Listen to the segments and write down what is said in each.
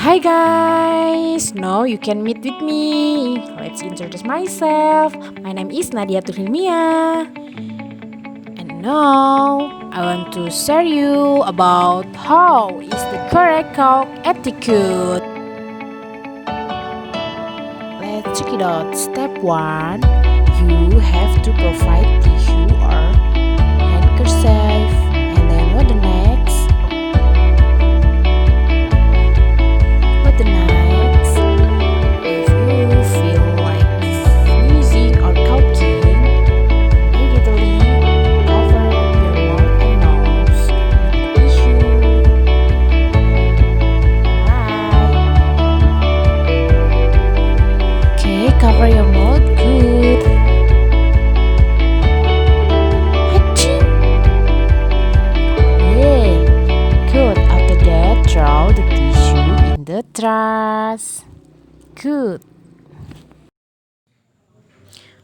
Hi guys, now you can meet with me. Let's introduce myself. My name is Nadiatul Hilmia. And now I want to share you about how is the correct talk etiquette. Let's check it out. Step 1. You have to provide tissue or handkerchief. And then what the next? If you feel like sneezing or coughing, immediately cover your mouth and nose with tissue. Right. Okay, cover your mouth good. Achoo. Yeah, good. After that, throw the tissue in the trash. Good.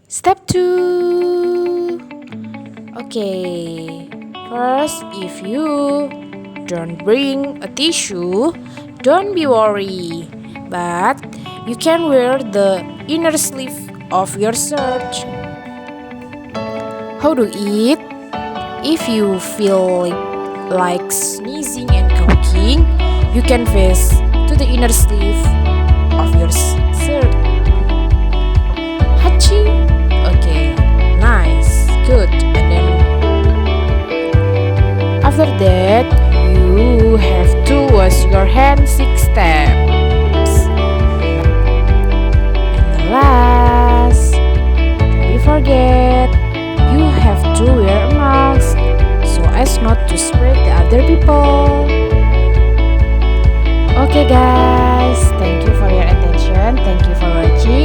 Step 2. Okay. First, if you don't bring a tissue, don't be worried. But you can wear the inner sleeve of your shirt. How to eat? If you feel like sneezing and coughing, you can face to the inner sleeve of your shirt. Hachi. Okay, nice, good. And then after that, you have to wash your hands 6 steps. And the last, don't be forget, you have to wear a mask so as not to spread the other people. Okay guys, thank you for your attention. Thank you for watching.